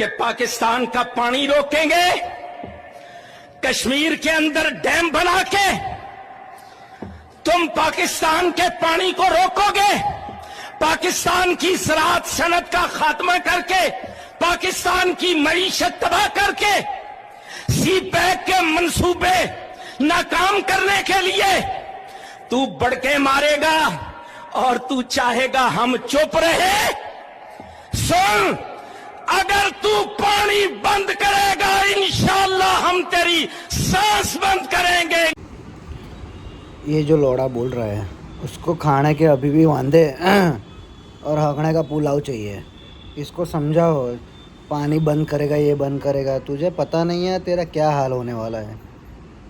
कि पाकिस्तान का पानी रोकेंगे, कश्मीर के अंदर डैम बना के तुम पाकिस्तान के पानी को रोकोगे, पाकिस्तान की ज़राअत सनत का खात्मा करके, पाकिस्तान की मईशत तबाह करके, सी पैक के मंसूबे नाकाम करने के लिए तू बढ़ के मारेगा और तू चाहेगा हम चुप रहे। सुन, अगर तू पानी बंद करेगा इंशाअल्लाह हम तेरी सांस बंद करेंगे। ये जो लौड़ा बोल रहा है उसको खाने के अभी भी वांदे और हकने का पुलाव चाहिए। इसको समझाओ, पानी बंद करेगा, ये बंद करेगा, तुझे पता नहीं है तेरा क्या हाल होने वाला है।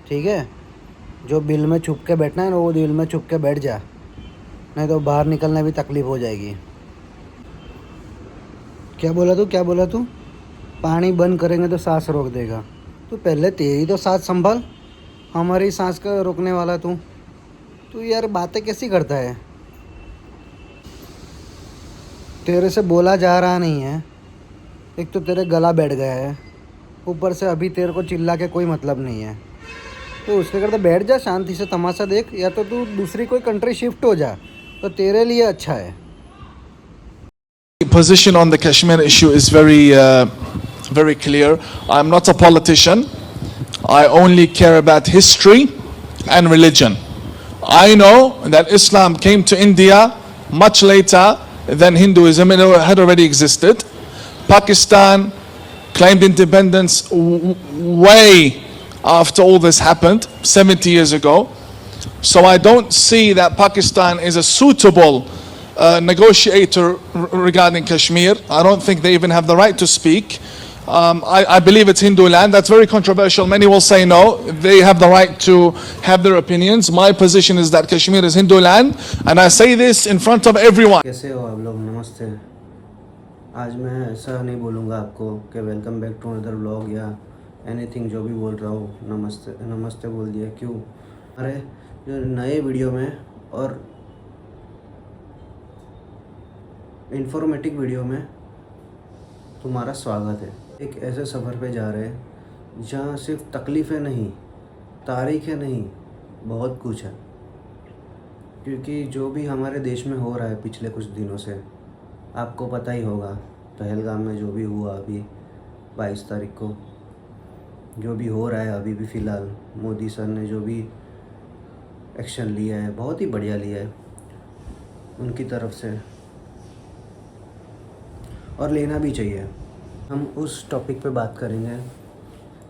ठीक है, जो बिल में छुप के बैठना है ना वो दिल में छुप के बैठ जा, नहीं तो बाहर निकलने भी तकलीफ़ हो जाएगी। क्या बोला तू? पानी बंद करेंगे तो सांस रोक देगा। तो पहले तेरी तो सांस संभाल, हमारी सांस का रोकने वाला तू यार बातें कैसी करता है? तेरे से बोला जा रहा नहीं है, एक तो तेरे गला बैठ गया है, ऊपर से अभी तेरे को चिल्ला के कोई मतलब नहीं है। तो उसके करते बैठ जा, शांति से तमाशा देख, या तो तू दूसरी कोई कंट्री शिफ्ट हो जा तो तेरे लिए अच्छा है। Position on the Kashmir issue is very clear. I'm not a politician. I only care about history and religion. I know that Islam came to India much later than Hinduism. It had already existed. Pakistan claimed independence way after all this happened, 70 years ago. So I don't see that Pakistan is a suitable negotiator regarding Kashmir. I don't think they even have the right to speak. I believe it's Hindu land. That's very controversial. Many will say no. They have the right to have their opinions. My position is that Kashmir is Hindu land, and I say this in front of everyone. कैसे हो आप लोग? नमस्ते। आज मैं ऐसा नहीं बोलूँगा आपको कि welcome back to another vlog या एनीथिंग, जो भी बोल रहा हूँ नमस्ते बोल दिया। क्यों? अरे जो नए वीडियो में और इंफॉर्मेटिव वीडियो में तुम्हारा स्वागत है। एक ऐसे सफ़र पे जा रहे हैं जहाँ सिर्फ तकलीफ़ें नहीं, तारीखें नहीं, बहुत कुछ है। क्योंकि जो भी हमारे देश में हो रहा है पिछले कुछ दिनों से, आपको पता ही होगा, पहलगाम में जो भी हुआ अभी 22 तारीख को, जो भी हो रहा है अभी भी फ़िलहाल, मोदी सर ने जो भी एक्शन लिया है बहुत ही बढ़िया लिया है उनकी तरफ से, और लेना भी चाहिए। हम उस टॉपिक पे बात करेंगे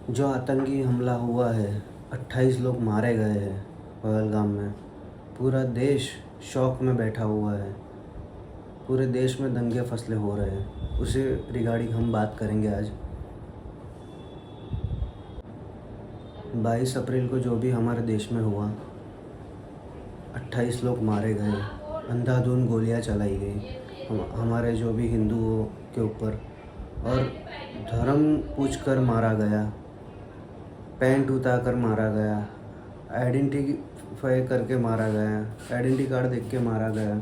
जो आतंकी हमला हुआ है, 28 लोग मारे गए हैं पहलगाम में, पूरा देश शौक में बैठा हुआ है, पूरे देश में दंगे फसले हो रहे हैं, उसे रिगार्डिंग हम बात करेंगे आज। 22 अप्रैल को जो भी हमारे देश में हुआ, 28 लोग मारे गए, अंधाधुंध गोलियां चलाई गई हमारे जो भी हिंदुओं के ऊपर, और धर्म पूछकर मारा गया, पैंट उतार मारा गया, आइडेंटिफाई करके मारा गया, आइडेंटिटी कार्ड देख के मारा गया।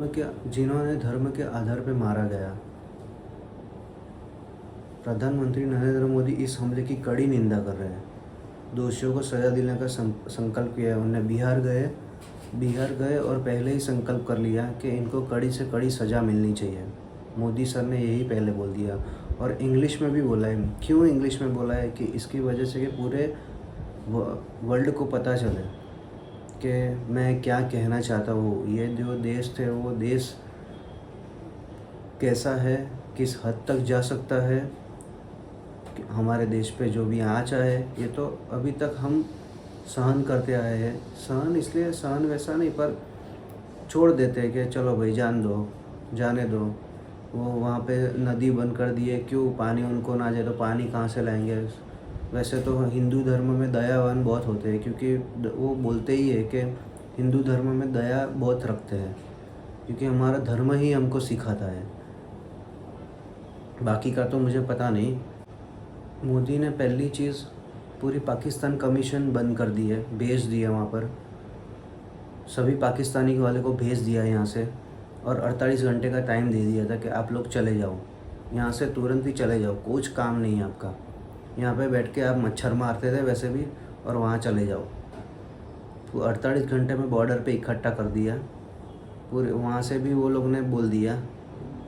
क्या जिन्होंने धर्म के आधार पे मारा गया। प्रधानमंत्री नरेंद्र मोदी इस हमले की कड़ी निंदा कर रहे हैं, दोषियों को सज़ा दिलाने का संकल्प किया है। उन्हें बिहार गए और पहले ही संकल्प कर लिया कि इनको कड़ी से कड़ी सज़ा मिलनी चाहिए। मोदी सर ने यही पहले बोल दिया, और इंग्लिश में भी बोला है। क्यों इंग्लिश में बोला है? कि इसकी वजह से कि पूरे वर्ल्ड को पता चले कि मैं क्या कहना चाहता हूँ। ये जो देश थे वो देश कैसा है, किस हद तक जा सकता है, हमारे देश पे जो भी आँच आए, ये तो अभी तक हम सहन करते आए हैं। सहन इसलिए, सहन वैसा नहीं, पर छोड़ देते हैं कि चलो भाई जाने दो। वो वहाँ पे नदी बंद कर दिए, क्यों? पानी उनको ना जाए तो पानी कहाँ से लाएंगे? वैसे तो हिंदू धर्म में दयावान बहुत होते हैं, क्योंकि वो बोलते ही है कि हिंदू धर्म में दया बहुत रखते हैं, क्योंकि हमारा धर्म ही हमको सिखाता है। बाकी का तो मुझे पता नहीं। मोदी ने पहली चीज़ पूरी पाकिस्तान कमीशन बंद कर दी है, भेज दिया वहाँ पर, सभी पाकिस्तानी वाले को भेज दिया यहाँ से, और 48 घंटे का टाइम दे दिया था कि आप लोग चले जाओ, यहाँ से तुरंत ही चले जाओ, कुछ काम नहीं है आपका, यहाँ पे बैठ के आप मच्छर मारते थे वैसे भी, और वहाँ चले जाओ। तो 48 घंटे में बॉर्डर पे इकट्ठा कर दिया पूरे, वहाँ से भी वो लोग ने बोल दिया,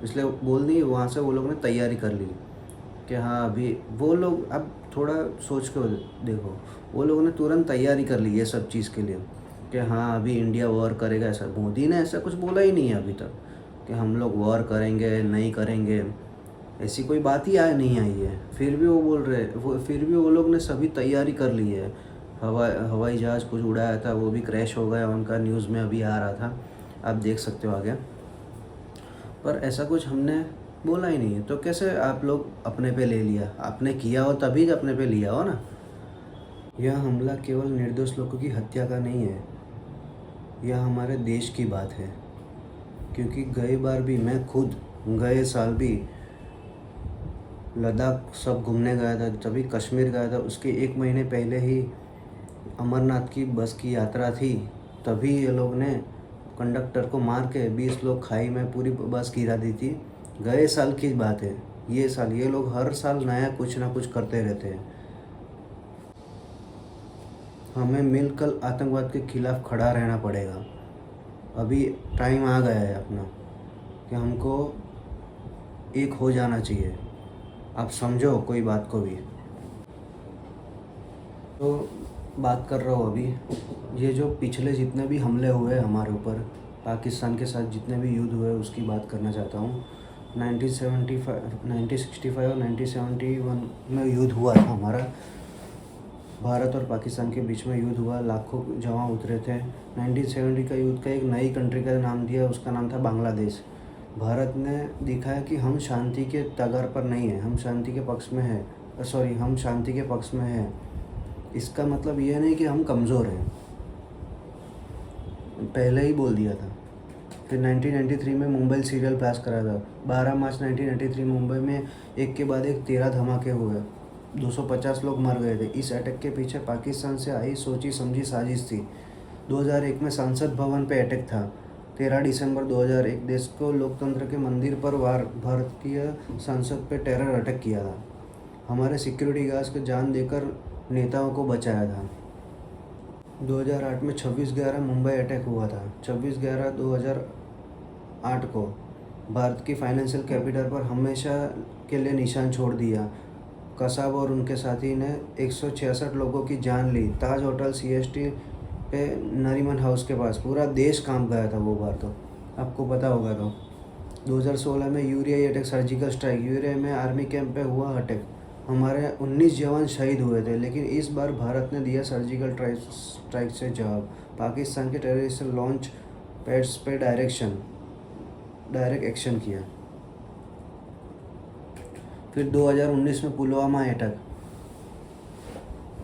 इसलिए बोल दी, वहाँ से वो लोग ने तैयारी कर ली कि हाँ अभी वो लोग, अब थोड़ा सोच के देखो, वो लोगों ने तुरंत तैयारी कर ली ये सब चीज़ के लिए कि हाँ अभी इंडिया वॉर करेगा। ऐसा मोदी ने ऐसा कुछ बोला ही नहीं है अभी तक कि हम लोग वॉर करेंगे नहीं करेंगे, ऐसी कोई बात ही नहीं आई है। फिर भी वो बोल रहे, फिर भी वो लोग ने सभी तैयारी कर ली है। हवाई जहाज़ कुछ उड़ाया था, वो भी क्रैश हो गया उनका, न्यूज़ में अभी आ रहा था, आप देख सकते हो आगे। पर ऐसा कुछ हमने बोला ही नहीं है, तो कैसे आप लोग अपने पे ले लिया? आपने किया हो तभी अपने पे लिया हो ना। यह हमला केवल निर्दोष लोगों की हत्या का नहीं है, यह हमारे देश की बात है। क्योंकि गए बार भी, मैं खुद गए साल भी लद्दाख सब घूमने गया था, तभी कश्मीर गया था, उसके 1 महीने पहले ही अमरनाथ की बस की यात्रा थी, तभी ये लोग ने कंडक्टर को मार के 20 लोग खाई में पूरी बस गिरा दी थी। गए साल की बात है, ये साल ये लोग हर साल नया कुछ ना कुछ करते रहते हैं। हमें मिलकर आतंकवाद के खिलाफ खड़ा रहना पड़ेगा। अभी टाइम आ गया है अपना कि हमको एक हो जाना चाहिए। आप समझो कोई बात को भी। तो बात कर रहा हूँ अभी, ये जो पिछले जितने भी हमले हुए हमारे ऊपर, पाकिस्तान के साथ जितने भी युद्ध हुए उसकी बात करना चाहता हूँ। 1965 और 1971 में युद्ध हुआ था हमारा, भारत और पाकिस्तान के बीच में युद्ध हुआ, लाखों जवान उतरे थे। 1970 का युद्ध का एक नई कंट्री का नाम दिया, उसका नाम था बांग्लादेश। भारत ने दिखाया कि हम शांति के तगार पर नहीं है, हम शांति के पक्ष में है, हम शांति के पक्ष में है। इसका मतलब ये नहीं कि हम कमज़ोर हैं, पहले ही बोल दिया था। फिर 1993 में मुंबई सीरियल ब्लास्ट करा था। 12 मार्च 1993 मुंबई में एक के बाद एक 13 धमाके हुए, 250 लोग मर गए थे। इस अटैक के पीछे पाकिस्तान से आई सोची समझी साजिश थी। 2001 में संसद भवन पे अटैक था। 13 दिसंबर 2001 देश को लोकतंत्र के मंदिर पर भारतीय संसद पे टेरर अटैक किया था। हमारे सिक्योरिटी गार्ड्स को जान देकर नेताओं को बचाया था। 2008 में 26/11 मुंबई अटैक हुआ था। 26/11/2008 को भारत की फाइनेंशियल कैपिटल पर हमेशा के लिए निशान छोड़ दिया। कसाब और उनके साथी ने 166 लोगों की जान ली। ताज होटल CST पे नरीमन हाउस के पास पूरा देश कांप गया था वो बार, तो आपको पता होगा। तो 2016 में urea attack, surgical strike, urea में आर्मी कैंप पे हुआ अटैक, हमारे 19 जवान शहीद हुए थे। लेकिन इस बार भारत ने दिया सर्जिकल स्ट्राइक से जवाब। पाकिस्तान के टेररिस्ट लॉन्च पैड्स पे डायरेक्ट एक्शन किया। फिर 2019 में पुलवामा अटैक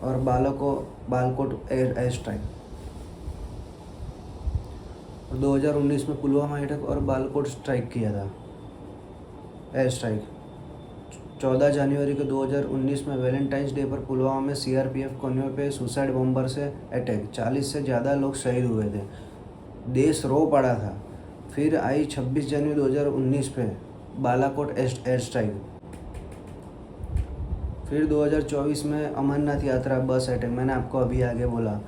और बालाकोट एयर स्ट्राइक। 2019 में पुलवामा अटैक और बालाकोट स्ट्राइक किया था, एयर स्ट्राइक। 14 जनवरी को 2019 में वैलेंटाइंस डे पर पुलवामा में CRPF कॉन्वॉय पे सुसाइड बॉम्बर से अटैक, 40 से ज़्यादा लोग शहीद हुए थे, देश रो पड़ा था। फिर आई 26 जनवरी 2019 पे बालाकोट एयर स्ट्राइक। फिर 2024 में अमरनाथ यात्रा बस अटैक, मैंने आपको अभी आगे बोला।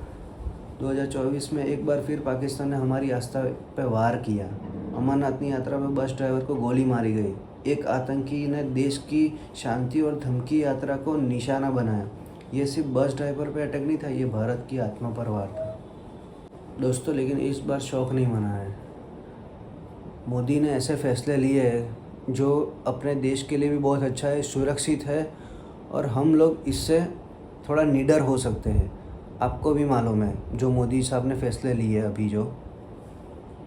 2024 में एक बार फिर पाकिस्तान ने हमारी आस्था पे वार किया। अमरनाथ यात्रा में बस ड्राइवर को गोली मारी गई। एक आतंकी ने देश की शांति और धमकी यात्रा को निशाना बनाया। ये सिर्फ बस ड्राइवर पे अटैक नहीं था, ये भारत की आत्मा पर वार था दोस्तों। लेकिन इस बार शौक नहीं मना है। मोदी ने ऐसे फैसले लिए हैं जो अपने देश के लिए भी बहुत अच्छा है, सुरक्षित है, और हम लोग इससे थोड़ा निडर हो सकते हैं। आपको भी मालूम है जो मोदी साहब ने फैसले लिए अभी जो।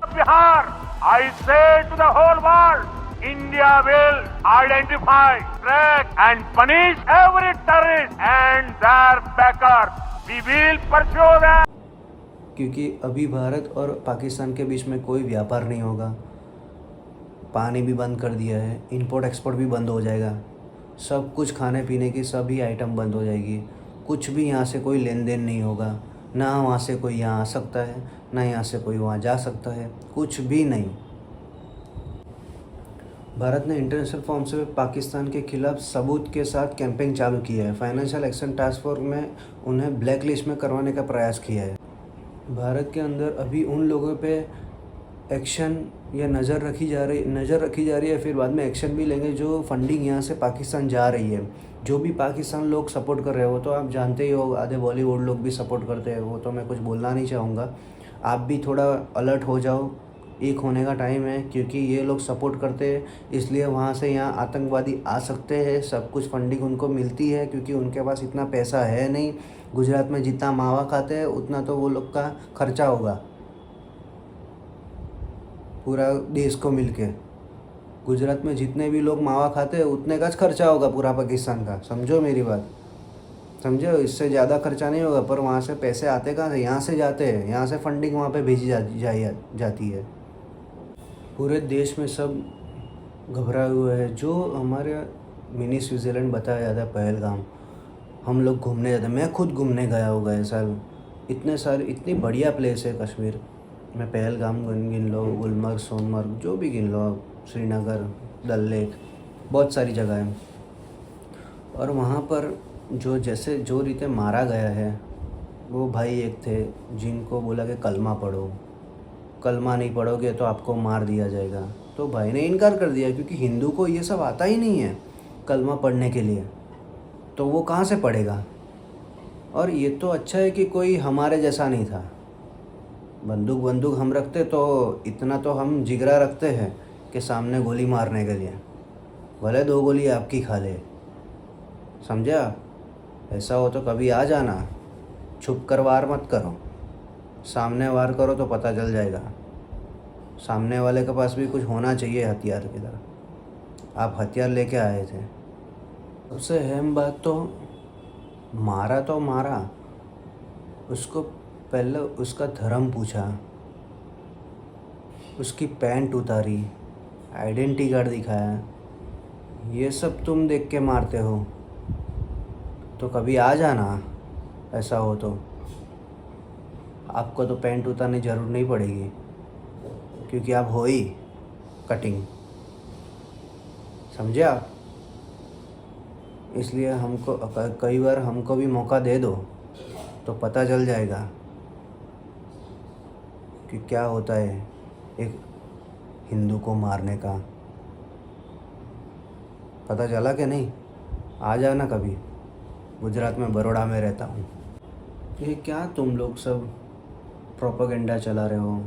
Bihar, I say to the whole world, India will identify, track and punish every terrorist and their backers. We will pursue them. क्योंकि अभी भारत और पाकिस्तान के बीच में कोई व्यापार नहीं होगा, पानी भी बंद कर दिया है, इंपोर्ट एक्सपोर्ट भी बंद हो जाएगा, सब कुछ खाने पीने की सभी आइटम बंद हो जाएगी, कुछ भी यहाँ से कोई लेन देन नहीं होगा, ना वहाँ से कोई यहाँ आ सकता है, ना यहाँ से कोई वहाँ जा सकता है, कुछ भी नहीं। भारत ने इंटरनेशनल फॉर्म से पाकिस्तान के खिलाफ सबूत के साथ कैंपेन चालू की है। फाइनेंशियल एक्शन टास्क फोर्स में उन्हें ब्लैक लिस्ट में करवाने का प्रयास किया है। भारत के अंदर अभी उन लोगों पे एक्शन या नज़र रखी जा रही है, फिर बाद में एक्शन भी लेंगे जो फंडिंग यहाँ से पाकिस्तान जा रही है। जो भी पाकिस्तान लोग सपोर्ट कर रहे हो तो आप जानते ही हो, आधे बॉलीवुड लोग भी सपोर्ट करते हैं, वो तो मैं कुछ बोलना नहीं चाहूँगा। आप भी थोड़ा अलर्ट हो जाओ, एक होने का टाइम है, क्योंकि ये लोग सपोर्ट करते हैं इसलिए वहाँ से यहाँ आतंकवादी आ सकते हैं। सब कुछ फंडिंग उनको मिलती है क्योंकि उनके पास इतना पैसा है नहीं। गुजरात में जितना मावा खाते हैं उतना तो वो लोग का खर्चा होगा पूरा देश को मिलके। गुजरात में जितने भी लोग मावा खाते हैं उतने का खर्चा होगा पूरा पाकिस्तान का, समझो मेरी बात, समझो। इससे ज़्यादा खर्चा नहीं होगा, पर वहाँ से पैसे आते कहाँ से? यहाँ से जाते हैं, यहाँ से फंडिंग वहाँ पे भेजी जाती है। पूरे देश में सब घबराए हुए हैं। जो हमारे मिनी स्विट्ज़रलैंड बताया जाता है पहलगाम, हम लोग घूमने जाते हैं। मैं खुद घूमने गया हूँ गए साल। इतनी बढ़िया प्लेस है कश्मीर में। पहलगाम गिन लो, गुलमर्ग, सोनमर्ग, जो भी गिन लो, श्रीनगर, डल लेक, बहुत सारी जगह है। और वहाँ पर जो रीते मारा गया है, वो भाई एक थे जिनको बोला कि कलमा पढ़ो, कलमा नहीं पढ़ोगे तो आपको मार दिया जाएगा। तो भाई ने इनकार कर दिया क्योंकि हिंदू को ये सब आता ही नहीं है कलमा पढ़ने के लिए, तो वो कहाँ से पढ़ेगा। और ये तो अच्छा है कि कोई हमारे जैसा नहीं था। बंदूक हम रखते तो इतना तो हम जिगरा रखते हैं कि सामने गोली मारने के लिए, भले 2 गोली आपकी खा ले, समझा। ऐसा हो तो कभी आ जाना, छुप कर वार मत करो, सामने वार करो तो पता चल जाएगा। सामने वाले के पास भी कुछ होना चाहिए हथियार की तरह। आप हथियार लेके आए थे। सबसे अहम बात तो मारा, उसको पहले उसका धर्म पूछा, उसकी पैंट उतारी, आइडेंटिटी कार्ड दिखाया। ये सब तुम देख के मारते हो तो कभी आ जाना, ऐसा हो तो आपको तो पैंट उतारने की ज़रूरत नहीं पड़ेगी क्योंकि आप हो ही कटिंग, समझे आप। इसलिए हमको कई बार हमको भी मौका दे दो तो पता चल जाएगा कि क्या होता है एक हिंदू को मारने का। पता चला कि नहीं? आ जाना कभी। गुजरात में बड़ौदा में रहता हूँ। ये क्या तुम लोग सब प्रोपेगेंडा चला रहे हो?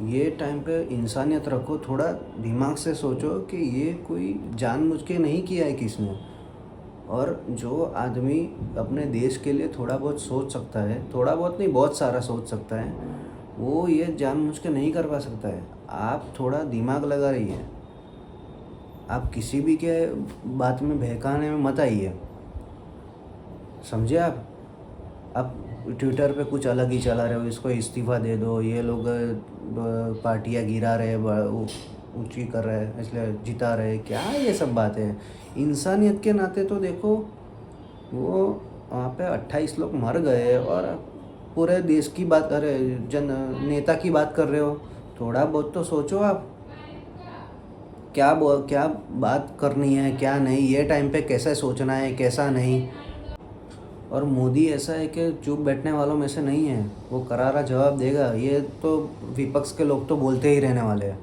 ये टाइम पे इंसानियत रखो, थोड़ा दिमाग से सोचो कि ये कोई जानबूझ के नहीं किया है किसने। और जो आदमी अपने देश के लिए थोड़ा बहुत सोच सकता है, थोड़ा बहुत नहीं बहुत सारा सोच सकता है, वो ये जानबूझ के नहीं करवा सकता है। आप थोड़ा दिमाग लगा रहिए, आप किसी भी के बात में बहकाने में मत आइए, समझे आप। ट्विटर पे कुछ अलग ही चला रहे हो, इसको इस्तीफ़ा दे दो, ये लोग पार्टियाँ गिरा रहे, ऊंची कर रहे हैं इसलिए जिता रहे, क्या ये सब बातें। इंसानियत के नाते तो देखो, वो वहाँ पे 28 लोग मर गए और पूरे देश की बात कर रहे, नेता की बात कर रहे हो। थोड़ा बहुत तो सोचो आप, क्या बात करनी है क्या नहीं, ये टाइम पे कैसे सोचना है कैसा नहीं। और मोदी ऐसा है कि चुप बैठने वालों में से नहीं है, वो करारा जवाब देगा। ये तो विपक्ष के लोग तो बोलते ही रहने वाले हैं।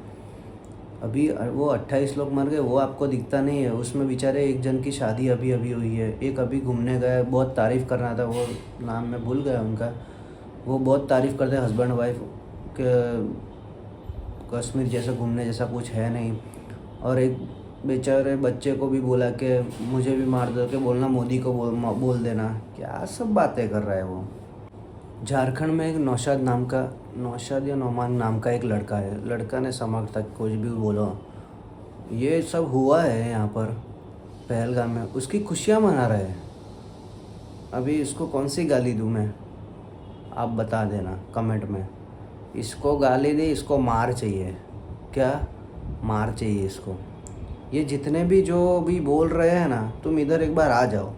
अभी वो 28 लोग मर गए, वो आपको दिखता नहीं है। उसमें बेचारे एक जन की शादी अभी हुई है, एक अभी घूमने गया, बहुत तारीफ़ कर रहा था, वो नाम मैं भूल गया उनका। वो बहुत तारीफ़ करते हैं हस्बैंड वाइफ के, कश्मीर जैसा घूमने जैसा कुछ है नहीं। और एक बेचारे बच्चे को भी बोला कि मुझे भी मार दो, के बोलना मोदी को बोल देना। क्या सब बातें कर रहा है वो। झारखंड में एक नौशाद या नौमान नाम का एक लड़का है। लड़का ने समाज तक कुछ भी बोलो, ये सब हुआ है यहाँ पर पहलगाम में, उसकी खुशियाँ मना रहे हैं। अभी इसको कौन सी गाली दूँ मैं, आप बता देना कमेंट में। इसको गाली दे, इसको मार चाहिए, क्या मार चाहिए इसको। ये जितने भी जो भी बोल रहे हैं ना, तुम इधर एक बार आ जाओ,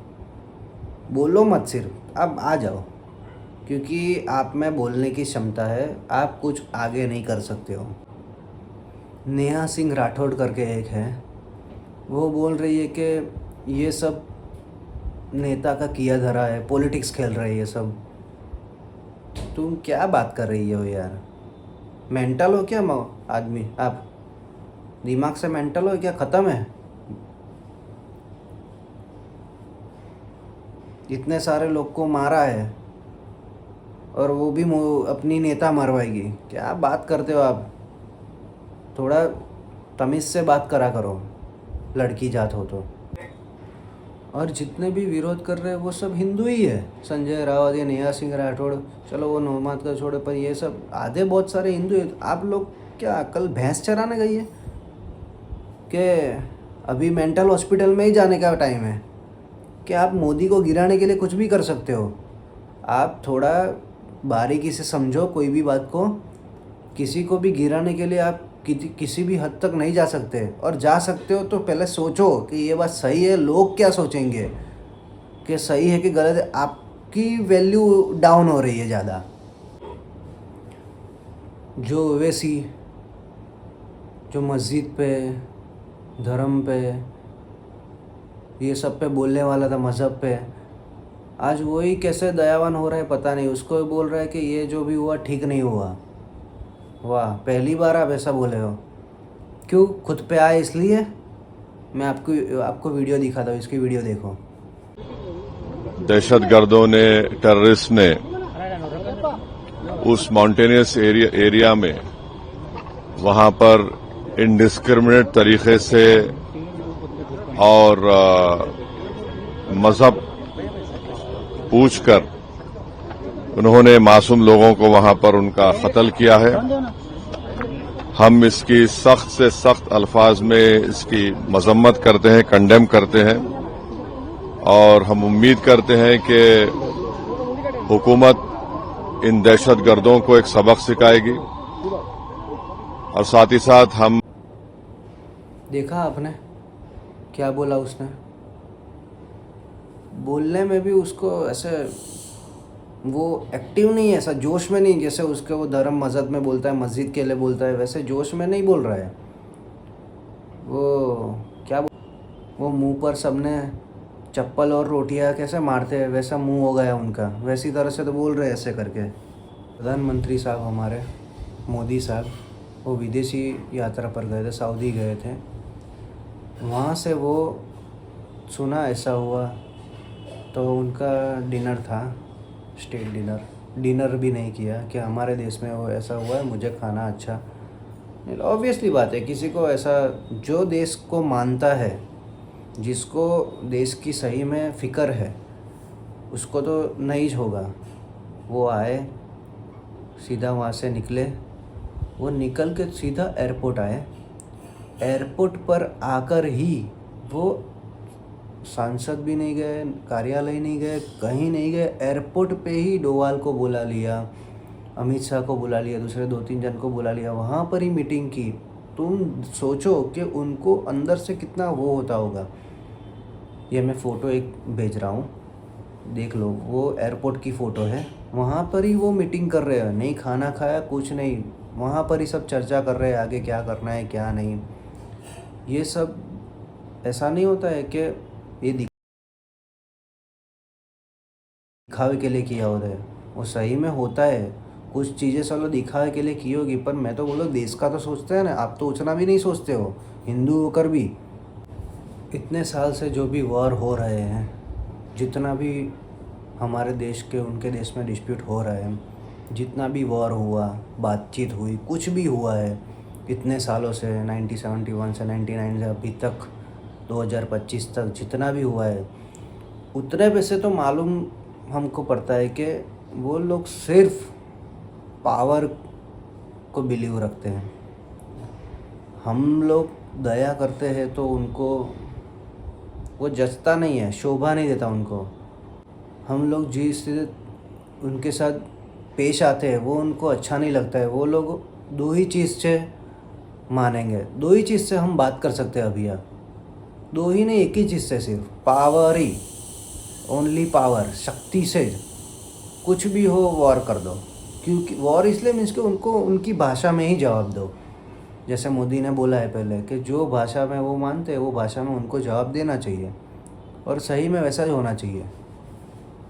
बोलो मत सिर्फ, अब आ जाओ, क्योंकि आप में बोलने की क्षमता है, आप कुछ आगे नहीं कर सकते हो। नेहा सिंह राठौड़ करके एक है, वो बोल रही है कि ये सब नेता का किया धरा है, पॉलिटिक्स खेल रही है ये सब। तुम क्या बात कर रही हो यार? मेंटल हो क्या आदमी? आप दिमाग से मेंटल हो क्या? ख़त्म है? इतने सारे लोग को मारा है और वो भी अपनी नेता मरवाएगी। क्या बात करते हो आप? थोड़ा तमीज़ से बात करा करो, लड़की जात हो तो। और जितने भी विरोध कर रहे हैं वो सब हिंदू ही है। संजय रावत या नेहा सिंह राठौड़, चलो वो नौमाद का छोड़े, पर ये सब आधे बहुत सारे हिंदू है। आप लोग क्या कल भैंस चराने गई है कि अभी मेंटल हॉस्पिटल में ही जाने का टाइम है? कि आप मोदी को गिराने के लिए कुछ भी कर सकते हो। आप थोड़ा बारीकी से समझो कोई भी बात को। किसी को भी गिराने के लिए आप किसी भी हद तक नहीं जा सकते, और जा सकते हो तो पहले सोचो कि ये बात सही है, लोग क्या सोचेंगे, कि सही है कि गलत है। आपकी वैल्यू डाउन हो रही है ज़्यादा। जो ओवैसी जो मस्जिद पे, धर्म पे, ये सब पे बोलने वाला था, मज़हब पे, आज वही कैसे दयावान हो रहा है पता नहीं। उसको बोल रहा है कि ये जो भी हुआ ठीक नहीं हुआ। वाह, पहली बार आप ऐसा बोले हो। क्यों? खुद पे आए इसलिए? मैं आपको वीडियो दिखाता हूँ, इसकी वीडियो देखो। दहशतगर्दों ने, टेररिस्ट ने उस माउंटेनियस एरिया में वहां पर इंडिस्क्रिमिनेट तरीके से और मजहब पूछकर उन्होंने मासूम लोगों को वहां पर उनका कत्ल किया है। हम इसकी सख्त से सख्त अल्फाज में इसकी मजम्मत करते हैं, कंडेम करते हैं, और हम उम्मीद करते हैं कि हुकूमत इन दहशतगर्दों को एक सबक सिखाएगी। और साथ ही साथ हम देखा आपने क्या बोला उसने? बोलने में भी उसको ऐसे वो एक्टिव नहीं है, ऐसा जोश में नहीं, जैसे उसके वो धर्म मज़हब में बोलता है, मस्जिद के लिए बोलता है, वैसे जोश में नहीं बोल रहा है वो। वो मुंह पर सबने चप्पल और रोटियां कैसे मारते हैं वैसा मुंह हो गया उनका, वैसी तरह से तो बोल रहे हैं ऐसे करके। प्रधानमंत्री साहब हमारे मोदी साहब, वो विदेशी यात्रा पर गए थे, सऊदी गए थे। वहाँ से वो सुना ऐसा हुआ तो उनका डिनर था, स्टेट डिनर भी नहीं किया कि हमारे देश में वो ऐसा हुआ है, मुझे खाना अच्छा। ऑब्वियसली बात है, किसी को ऐसा जो देश को मानता है, जिसको देश की सही में फ़िक्र है, उसको तो नहीं होगा। वो आए, सीधा वहाँ से निकले, वो निकल के सीधा एयरपोर्ट आए। एयरपोर्ट पर आकर ही वो सांसद भी नहीं गए, कार्यालय नहीं गए, कहीं नहीं गए, एयरपोर्ट पे ही डोवाल को बुला लिया, अमित शाह को बुला लिया, दूसरे 2-3 जन को बुला लिया, वहाँ पर ही मीटिंग की। तुम सोचो कि उनको अंदर से कितना वो होता होगा। ये मैं फ़ोटो एक भेज रहा हूँ, देख लो, वो एयरपोर्ट की फ़ोटो है। वहाँ पर ही वो मीटिंग कर रहे हैं, नहीं खाना खाया, कुछ नहीं, वहाँ पर ही सब चर्चा कर रहे हैं आगे क्या करना है क्या नहीं। ये सब ऐसा नहीं होता है कि ये दिखावे के लिए किया होता है, वो सही में होता है। कुछ चीज़ें चलो दिखावे के लिए की होगी, पर मैं तो बोलो देश का तो सोचते हैं ना। आप तो उतना भी नहीं सोचते हो, हिंदू होकर भी। इतने साल से जो भी वॉर हो रहे हैं, जितना भी हमारे देश के उनके देश में डिस्प्यूट हो रहा है, जितना भी वॉर हुआ, बातचीत हुई, कुछ भी हुआ है इतने सालों से, 1971 से 99 से अभी तक 2025 तक जितना भी हुआ है, उतने पे से तो मालूम हमको पड़ता है कि वो लोग सिर्फ पावर को बिलीव रखते हैं। हम लोग दया करते हैं तो उनको वो जचता नहीं है, शोभा नहीं देता उनको। हम लोग जिस उनके साथ पेश आते हैं वो उनको अच्छा नहीं लगता है। वो लोग दो ही चीज़ से मानेंगे, दो ही चीज़ से हम बात कर सकते हैं अभी। आप दो ही नहीं, एक ही चीज़ से, सिर्फ पावर ही, ओनली पावर, शक्ति से कुछ भी हो वॉर कर दो। क्योंकि वॉर इसलिए मीन्स कि उनको उनकी भाषा में ही जवाब दो। जैसे मोदी ने बोला है पहले कि जो भाषा में वो मानते हैं वो भाषा में उनको जवाब देना चाहिए, और सही में वैसा ही होना चाहिए।